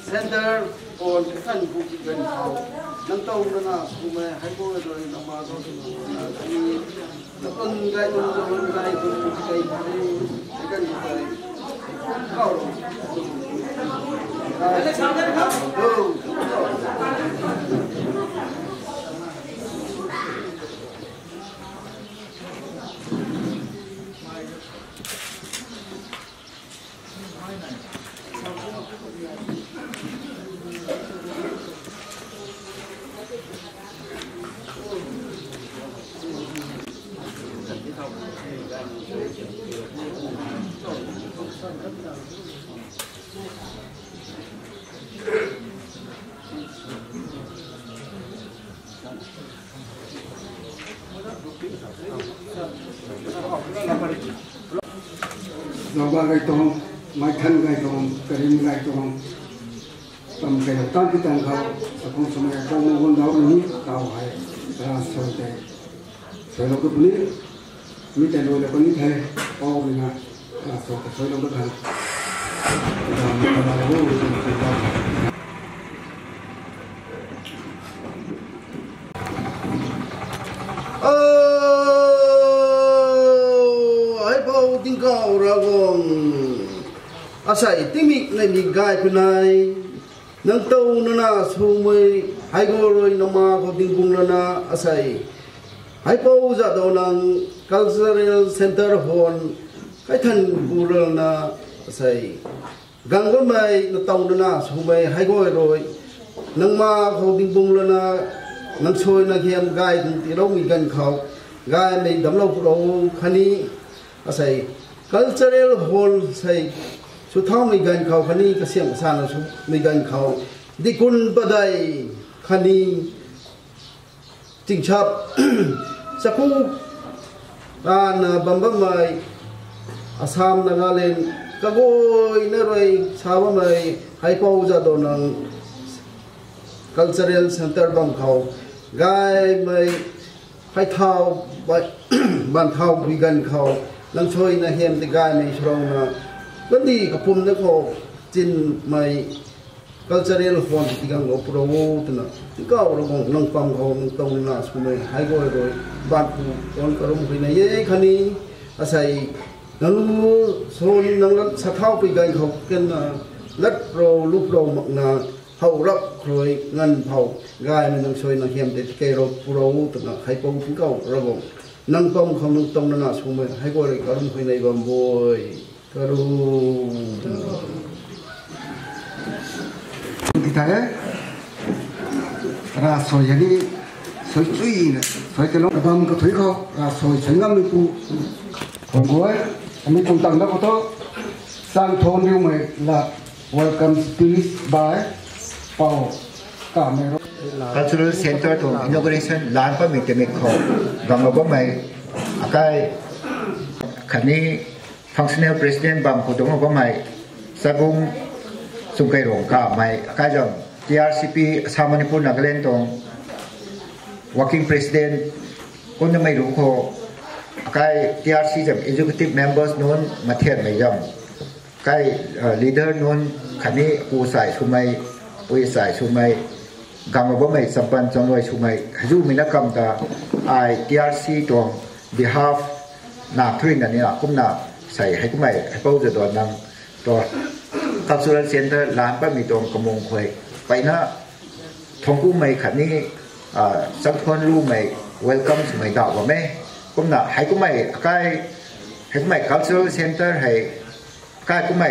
Center on kan buki kan kau nang tahu na kumai hai ko do nama do ni nakon gai do gai do kai kan kai kau ale saudara kau Loba gai tong, mai than gai tong, karim gai tong, tam gai tan ki tan khao, apong samay ko mo gon daw ni tao hai, ra so te, so lo ko ni, mi te lo le ko ni the, o ni na, ra so te so lo ko than, ra ma ra lo ko kau rawong asai timik nai mi gai punai nang tau nana sumai hai go roi nama ko tingbung nana asai hai pau za do nang cultural center hon kai than bural na asai gangon mai na tau nana sumai hai go roi nang ma ko tingbung nana nang soi na hiam gai ti ro mi gan khau gai mai dam lo ro khani asai cultural hall say su thao mi gan khau khani ka siam san su mi gan khau dikun badai khani chingchap sakhu an bamba mai Assam Nagaland กะโกยนรอยชาวไม่ให้พาวจะโดนนัง cultural center บางเขากายไม่ให้เท้าบ้านเท้าวิกันเขาลังช่วยนะเฮียมติกายไม่ชรองนะก็ดีกับผมนะเขาจินไม่ cultural font ที่กังอบรมตัวนะที่ก็เราคงนั่งฟังเขานั่งตรงนั้นสมัยให้ก็ให้บ้านผู้คนกระรุ่มไปในเย่คันนี้อาศัยนั่งโซนนั่งรัดสะเท้าไปกันเขากันนะลัดโรลูกโรมักนาเขารับครอยเงินเผากายมันนั่งช่วยนะเฮียมติเกเราผู้เราตัวนะให้ผมถึงเขาเราคงนั่งฟังเขานั่งตรงนั้นสมัยให้ก็ให้กระรุ่มไปในบ้านบ่อยกระรุ่มkita ya rasoi jadi soi cui ne soi kelong abam ko thui ko rasoi sengam ni pu kongoi ami tung tang da ko to sang thon riu mai la welcome speech by Paul Camero Cultural Center to Inauguration Lan pa mi temik ko gam ba mai akai khani functional president bam ko dong ba mai sabung sung kai rong ka mai ka jong TRCP Samanipur Nagaland tong working president kon na mai ru ko kai TRC jam executive members non mathian mai jam kai leader non khani pu sai sumai pui sai sumai gam ba mai sampan chongloi sumai haju mina kam ta I TRC tong behalf na thrin na ni la kum na sai hai ku mai hai pau je don nang to Cultural Center ร้านป้ามีตรงกระมงควยไปนะทงกู้ไม่ขันนี้สักคนรู้ไม่ welcome สมัยดาวว่าไหมก็น่ะให้กู้ไม่ใกล้ให้กู้ไม่ Cultural Center ให้ใกล้กู้ไม่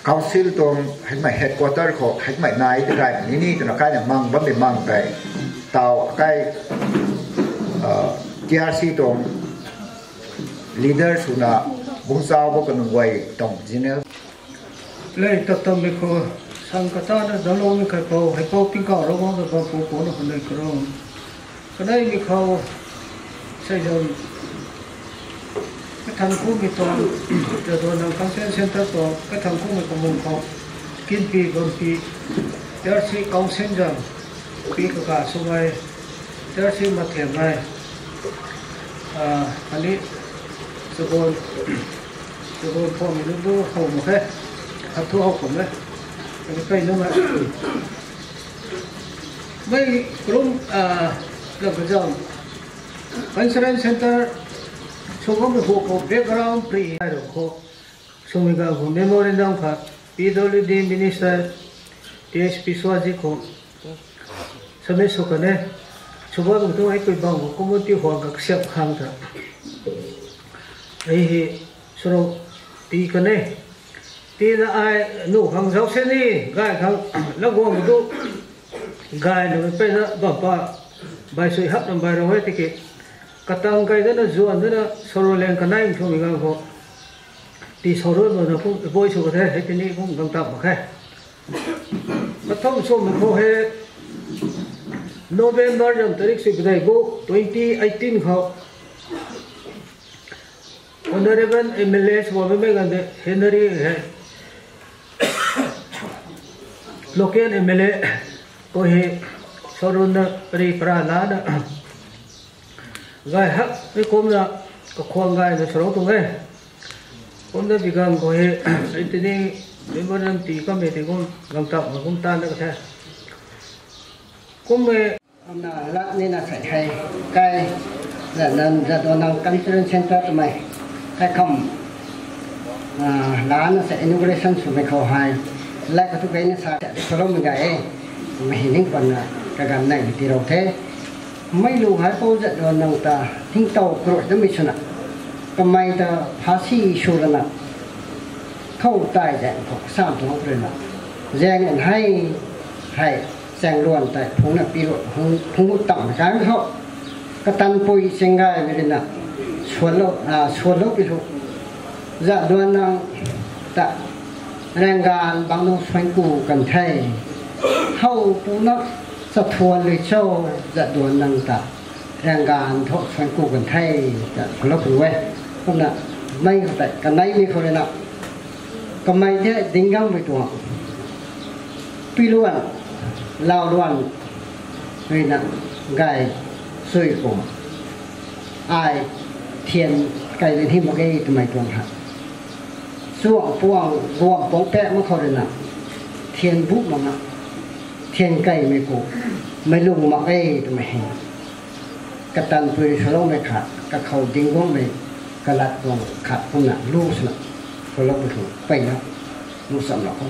Council ตรงให้กู้ไม่ Headquarter ของให้กู้ไม่นายที่ใกล้นี่ตัวน่ะใกล้เนี่ยมั่งบ้านเป็นมั่งไปเตาใกล้TRC ตรง leader สุนัขบุ้งสาวบุกกันไว้ตรง generalเลยตัดตั้งไปก็สังกัดนั้นดาวมีใครเขาให้เขาปิ้งข้าวเราก็จะพอผู้คนคนใดก็ร้องก็ได้มีเขาใช้จนก็ทำคู่มีตัวจะโดนทางการเซ็นเตอร์ตัวก็ทำคู่มีกำลังเขากินปีบางปีเดี๋ยวสิกองเซ็นจังปีก็ขาดสมัยเดี๋ยวสิมาเทียมไงอันนี้สกุลพ่อมีลูกดูเขาหมดเลยทับทั่วเขาผมเลยไปนู่นมาไม่กลุ่มเราก็จะคอนเฟอเรนซ์เซ็นเตอร์ช่วงนี้หัวเขาเบรกกราวด์พรีให้เราเขาช่วงนี้ก็หัวเมมโมเรนดัมค่ะ PWD Minister TSP สวัสดิ์เขาสมัยสุขเนี่ยช่วงนี้ต้องให้คุยบ้างว่าคอมมูนิตี้หัวกับเสียบข้างกันไอ้ส่วนตีกันเนี่ยที่นั่นไอ้หนูขังเสาเส้นนี่กายขังแล้วก็มาดูกายหนูไปนะบ้าป้าใบสวยฮับน้ำใบเราให้ติกิกระตังกายนั่นจวนนั่นสโลเลนกันนั่งชมอีกแล้วก็ที่สโลมันนะผมบ่อยสุดแท้ให้ที่นี่ผมกำตับมาแค่กระทั่งชมมันเขาให้โนเวมเบอร์จังตัดสิบได้กู2018เขาHonorable MLA ว่าไม่กันเดเฮนรี่เฮ local MLA ก็เฮสรุนปรีปราณานะกายฮักไม่คุ้มนะก็ควงกายนะสรุปตรงนี้คนนั้นพิการก็เฮไอ้ที่นี่เป็นวันนั้นตีก็ไม่ตีก็กำตับมาคุ้มตานะก็แท้คุ้มไม่น่ะละนี่น่ะใส่ให้ใกล้แล้วนั่นจะโดนนางกันเซ็นเซ็นเตอร์ทำไมใครคำร้านเสร็จ inauguration สุดไม่เข้าให้และก็ทุกอย่างนี่สักสรุปมันไงไม่เห็นนิ่งก่อนนะการไหนที่เราเทไม่รู้หายไปจะโดนนางตาทิ้งเตาโกรธจะไม่ชนะก็ไม่ตาภาษีชูรนะเข้าใต้แดงของสามตัวเลยนะแจ้งเงินให้แจ้งล้วนแต่พงนักปีรถพงมุดต่ำการเขาก็ตันปุยเชียงไงไม่ได้นะส่วนโลกไปทุกจะโดนนั่งแต่แรงงานบางโน้ตฟังกูกันไทยเข้าปูนักสะท้อนเลยโชว์จะโดนนั่งแต่แรงงานทบฟังกูกันไทยจะคนละคนไว้พวกนั้นไม่แต่กันไหนมีคนเลยนะ cầm máy thế tính găng về tuồng pi luôn lao đoàn người nặng gài sôi cổ ai thiền cái lên thêm một cái tụi mày tuồng hạt xuống buông buông bóng pẹ mà không được nặng thiền bút mà nặng thiền cây mày cổ mày lùng mà cái tụi mày cái tàn phơi sầu mày khát cái khẩu tiếng của mày cái lạt tuồng khát không nặng lu sụp cái lông mày phải nó lu sầm nó không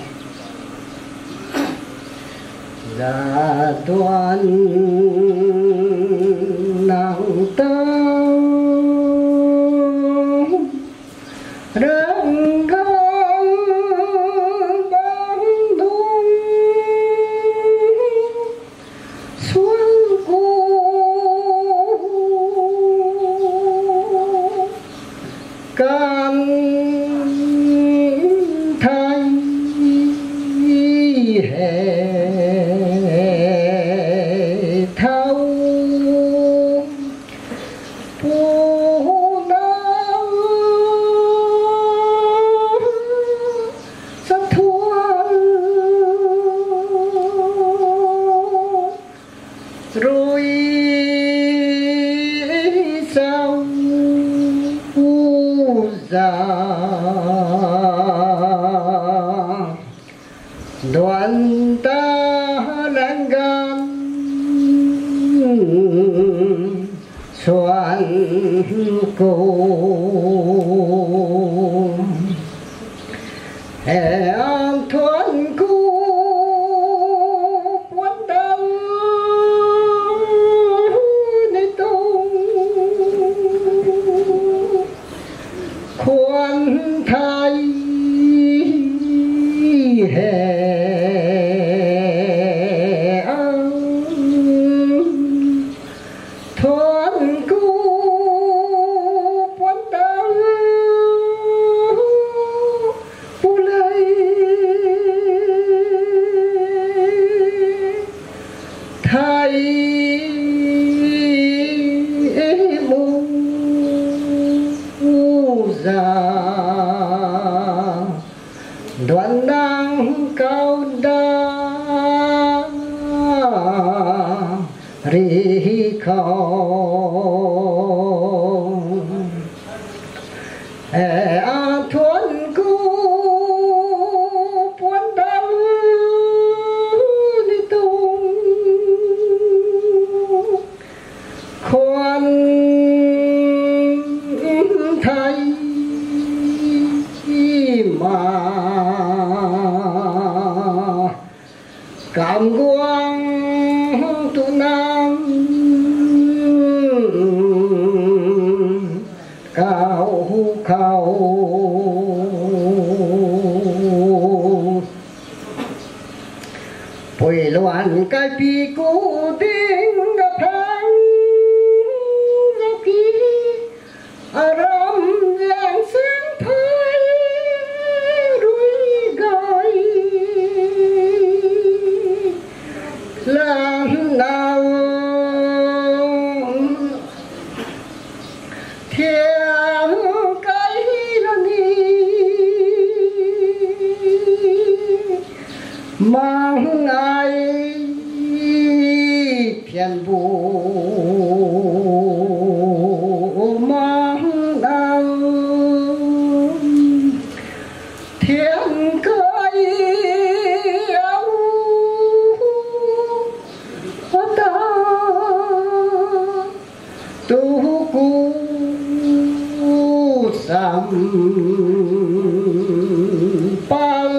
ra đoan nàng tao răng găng băng đông xuân cô can thanh hè thâu phù nắng sắc thuần rồi sao ra đoàn ta lan gan xoan cô an thuần cô quan tâm để tung khoan thai hè thuần cô quan tâm phụ lấy thai mu già đoàn đang cao đa ri không a thuần cô quan tâm đi tung khoan thay mà cảm quang tu nam cao cao bồi loạn cái pi cố tiếng đã phang ra kí aram giang sáng phai đuôi gọi làm nào theo cái lần đi mang ai phiền bù mang đau thiên cây áo ta tu cu sam pal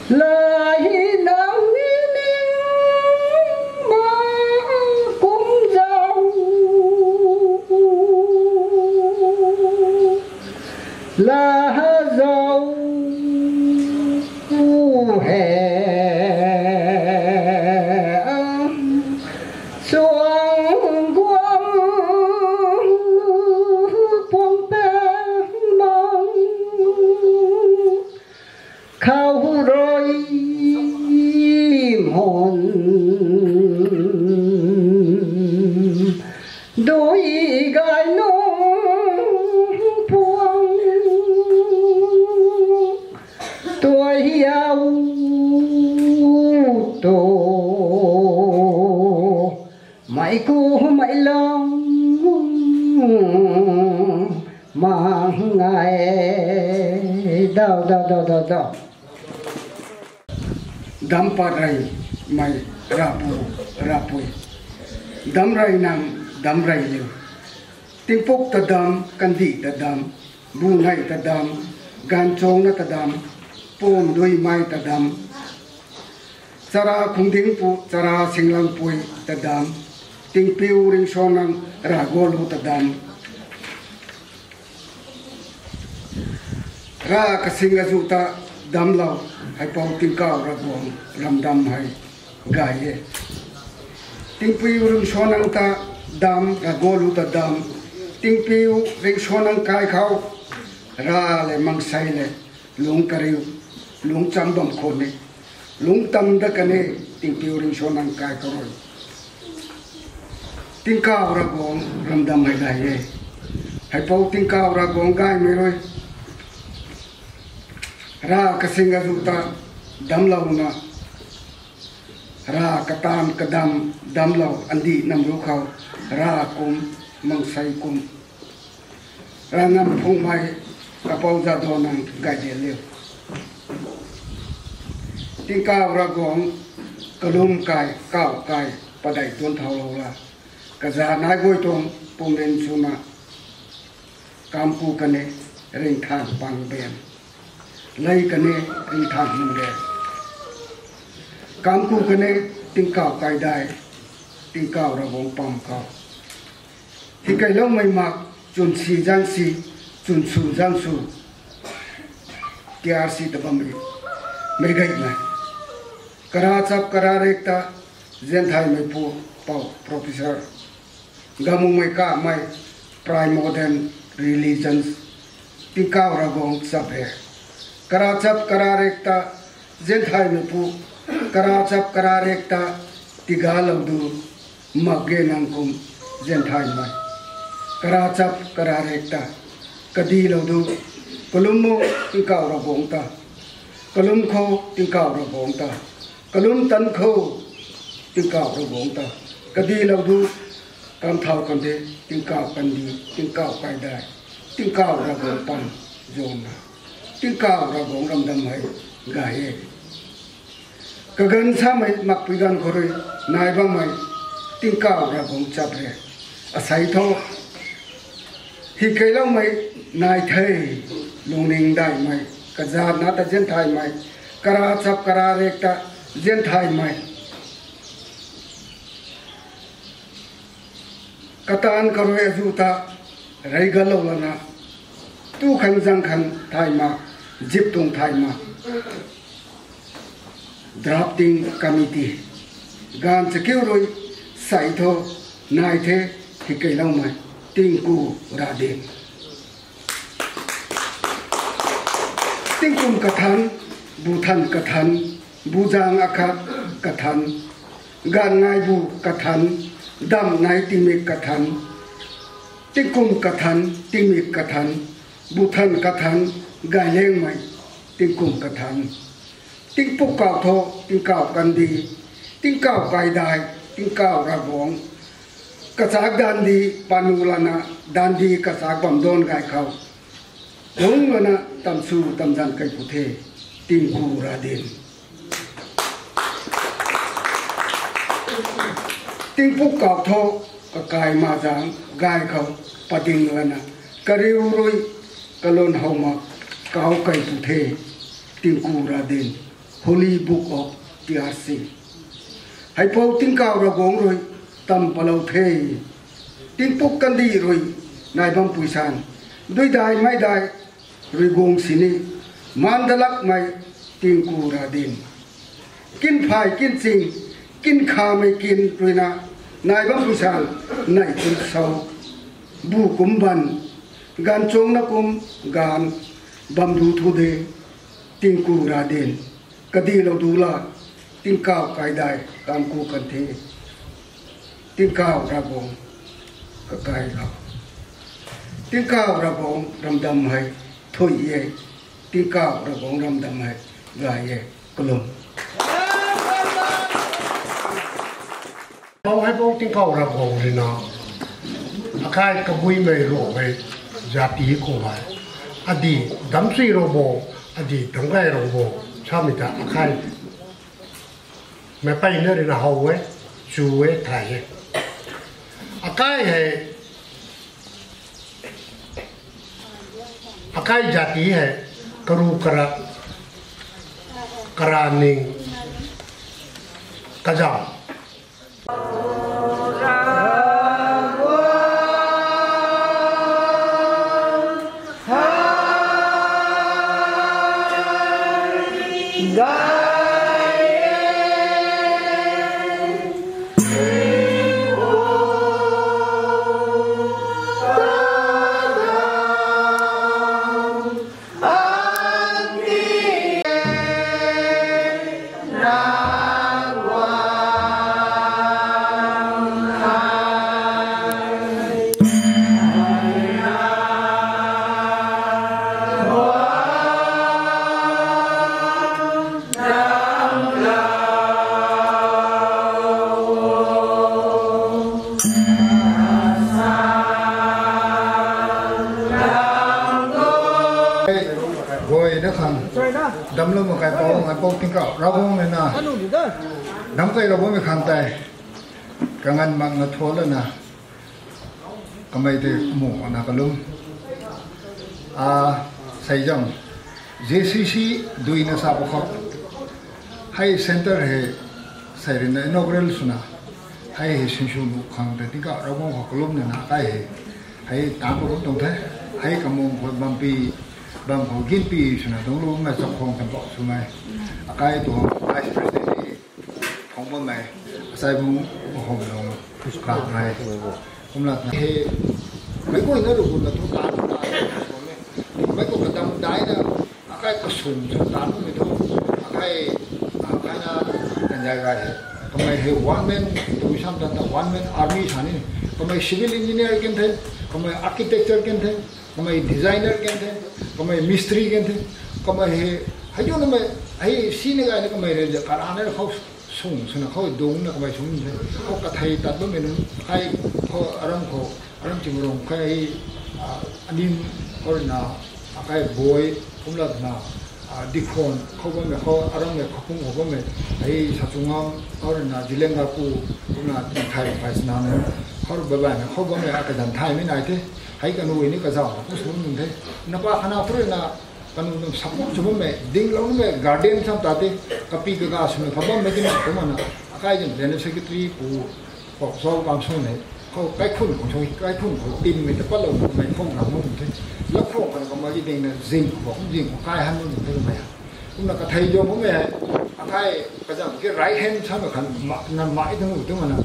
lời nắng nín mà cũng giàu là giàu hè xuống quăng phong bén mong khâu rồi hồn đôi gai nông buông กูไม่ลงมาไงดาวดำปะไรไม่ราปุยดำไรนังดำไรเลี้ยวติงปกตะดำกันดีตะดำบูไนตะดำการโจงนะตะดำปูมด้วยไม้ตะดำสระคุงทิ้งปูสระสิงลังปุยตะดำติงปิวริงโซนังราโกลูตะดำรากสิงกจุตะดำเหล่าให้ปองติงก้าวระบวงลำดำให้กายติงปิวริงโซนังตะดำราโกลูตะดำติงปิวริงโซนังกายเขาราเลมังไซเลลุงกริวลุงจำบำคนนี่ลุงตำดะกันนี่ติงปิวริงโซนังกายเขาเลยติงก้าวระบวงลำดำให้กายให้ปองติงก้าวระบวงกายไม่เลยรากสิงกจุตะดำเหล่านะรากตามกระดำดำเหล่าอันดีนำรู้เขารากุมมังไซกุมรานำพงไม้กระเป๋าจาดอนังกายเดียเลี้ยวติงก้าวระกองกระลุมกายก้าวกายปะไดต้นเท้าเราละกระจานายกวยตรงปุ่มเรนสุนากามปูกันเนเร่งทางปังเบียนไล่กันเนริทางนุ่งแดงกามกูกันเนติงก้าวไกลได้ติงก้าวระวงปั๊มเขาที่ไกลแล้วไม่มากจนสีจังสีจนสูจังสูที่อาศีตะบัมไม่ไกลไหมกระราจับกระราเรกตาเจนไทยไม่พูเป่าโปรเฟสเซอร์กามุไม่ก้าไม่ prime modern religions ติงก้าวระวงสับเหกระราจับกระราเรกตาเจนไทยไม่พูกระราจับกระราเรกตาติกาลำดูมักเกนังคุมเจนไทยไม่กระราจับกระราเรกตากดีลำดูกลุ่มโมติงก้าวระวงตากลุ่มโคติงก้าวระวงตากลุ่มตันโคติงก้าวระวงตากดีลำดูการเท่ากันเดติงก้าวกันดีติงก้าวไปได้ติงก้าวระวงปันโยนติงก้าวระวงรำดำให้กายกกันสามัยมักพิการคนเลยนายบ้างไหมติงก้าวระวงจับเรอาศัยทอที่เคยเล่าไหมนายไทยลงนิ่งได้ไหมกระจาดนาตเจนไทยไหมกระราจับกระราเรกตาเจนไทยไหมกตานกระเวจูตาไรกะโลลนะตู้ขันจังขันไทยมาจิบตรงไทยมาdrafting committee การสกิลรวยใส่ทอนายเทที่เคยเล่าไหมติงกูราเดนติงกุมกะทันบูทันกะทันบูจางอาคากะทันงานนายบูกะทันดำนายติมิกะทันติงกุมกะทันติมิกะทันบูทันกะทันกายเลี้ยงไหมติงกุมกะทันติงปุกเก่าโทติงเก่ากันดีติงเก่าไกลได้ติงเก่าระวงกระสากดันดีปานูลนะดันดีกระสากบำโดนไก่เขาหลงลนะตำสู้ตำดันไก่พุเทติงกูราเดนติงปุกเก่าโทก็กายมาจางกายเขาปะดิงลนะกระริวรุยกะลนเฮามาเก่าไก่พุเทติงกูราเดน Holy Book of TRC ให้พวกติงเก่าระวงรุยตำปะเลาเทติงปุกกันดีรุยนายบังปุยชานด้วยได้ไม่ได้รุยกงสินีมันดลักไม่ติงกูราดินกินพายกินจริงกินข้าไม่กินรุยนะนายบังปุยชานนายตุนเสาบูกุมบันการจงนักุมการบำรุทุเดติงกูราดินกดีเราดูละติงก้าวไกลได้ตามกูกันเทติงก้าวระบงก็ไกลเขาติงก้าวระบงรำดำให้ถ้วยเย่ติงก้าวระบงรำดำให้กายเย่กลุ่ม Mau hai bong ting kau ra gong ri na akai ka bui mai ro mai jati ko hai adi damsri ro bo adi dangai ro bo chamita akai me pai ne ri na hawe chuwe thai akai hai akai jati hai karu kara karaning kajam đâm luôn một cái bông tiếng cọ rau bông này nè đâm cây rau bông bị khăn tay cái ngăn mặn nó thua lên nè cái mấy thì mủ là cái lum xây dựng JCC đuôi nó sao bọc hay center hay xây đến inaugural suna hay sinh sống khăn tay tiếng cọ rau bông hoặc lum này nè cái hay tám bông đồng thế hay cái mông của băm pi bang ko gimpi suna dong lu ma sok khong tam bo su mai akai to vice president ni khong bo mai sai bu hong long ka mai kum la he mai ko ina ru ko na to ta mai ko ka tam dai na akai ko sum su ta nu me to akai na kan ja ga he ko mai he one man to sam ta one man army chani ko mai civil engineer ken the ko mai architecture ken the ko mai designer ken the kami misteri kan tu, kami hayu nama, hayu sini kan ni kami raja karana ni kau sung, sana kau dong ni kami sung ni, kau kathai tak berminum, kai kau aram cimurung, kai anim kau na, kai boy, kumlat na, dikon, kau berminum, kau aram ni kau pun kau berminum, hayu sacungam, kau na jileng aku, kumlat thai pais na ni, kau berbanyak, kau berminum akadan thai ni naik hay cái nuôi này cái sao cũng xuống mình thấy nó qua khana phơi là cái nuôi sắm chụp mẹ đinh lắm mẹ garden xong ta thế copy cái gas mình khắp mấy cái này cũng mà cái gì general secretary của sau काम số nàyเขาcái khuôn của chúng cái khuôn của team mình bắt đầu mình không làm nó mình thấy lớp phong còn có mấy cái là zin của cái hắn mình thấy mẹ cũng là cái thầy vô bố mẹ cái gì cái right hand sao mà nằm mãi thế mà nó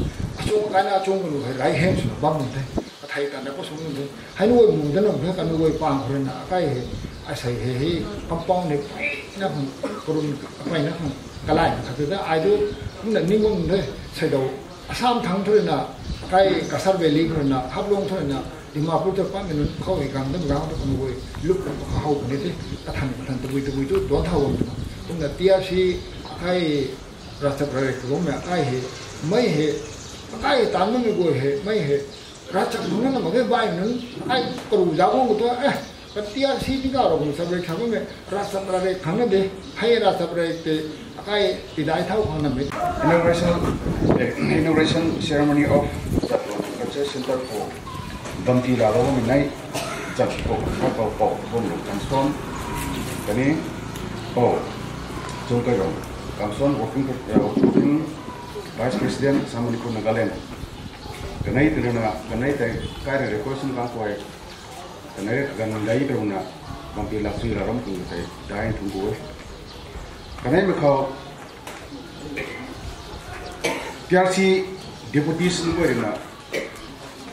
chung cái nào chung mình phải right hand nó bấm mình thấy thầy cả nó có số như thế, hay nuôi mùng thế nào thế cả nuôi quàng rồi nè cái xây hệ compound này nó còn cái nó cái lại thật sự ai đó cũng là ninh ngôn thế xây đầu 3 tháng thôi nè cái sát về lý rồi nè hấp long thôi nè thì mà bây giờ phát mình không phải cầm tấm gạo nó còn nuôi lúc nó hậu như thế cái thành tụi tôi đoán thầu cũng là tia si cái ra tập rồi cũng mẹ mấy hệ cái tám mươi người hệ mấy hệ raja mana nama ke bayi nun, ay keru jago gitu, ketia sih juga orang sabrai kami me rasa sabrai kami deh, hay rasa sabrai te, akai tidak tahu mana me. Inauguration ceremony of the Culture Center for Bampi Lago Minai, Jatko, Kapau, Bondo, Kamson, kami, Jolkero, Kamson working Vice President Samaniko Nagaland. Kenai teruna, kenai teh kaya rekosin kangkoi, kenai kan dai teruna, bangki langsung laram tu teh dai tunggu. Kenai mereka tiarsi deputi semua teruna,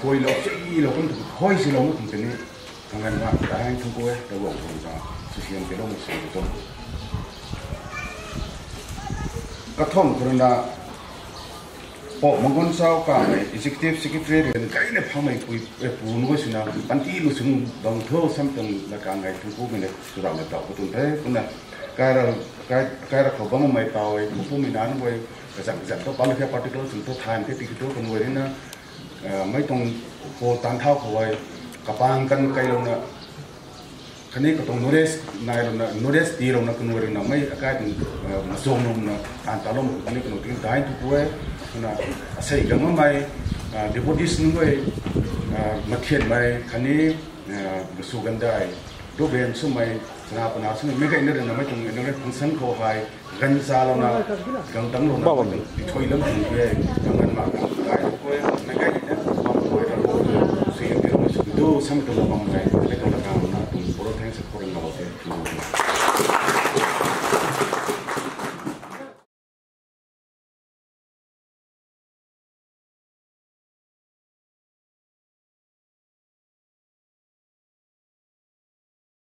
koi lokon tu, koi si lokon tu ni, kangen mak dai tunggu terwong teruna, susian pelong sebetul. Kathom teruna. Mungkin sao kami executive secretary dan kaya ni pamai kui puno suna panti lu sung dong thol samtang lakangai tungku mene surang na tau betul teh kuna kaya kau bangun mai tau kupu minan boy กระจังตัวปาล์มแค่ปาร์ติเคิลถึงตัวไทม์ที่ติดตัวกันไว้นี่นะไม่ต้องโคตันเท่าเขาไว้กับปางกันไกลลงนะคันนี้ก็ต้องโนเดสนายลงนะโนเดสตีลงนะกันไว้นะไม่อาการมาส่งลงนะอันตรายคันนี้ก็ต้องทิ้งได้ทุกเว้ยนะใส่กันมาไหมเดี๋ยวพอดีสิ่งไว้มาเขียนไหมคันนี้สู้กันได้ดูเบนสู้ไหมนาปนาสู้ไม่ก็อินเดียนะไม่ต้องอินเดียทั้งสังเขาไปกันซาลนะกันตั้งลงนะช่วยเรื่องนี้เลยกันมากันได้ทุกเว้ยไม่ก็อินเดียบางคนเราสิ่งที่เราไม่สู้ดูซ้ำตัวเราบางไงไม่ต้องละกันนะตุ้มโปรตีนสักคนเราเอง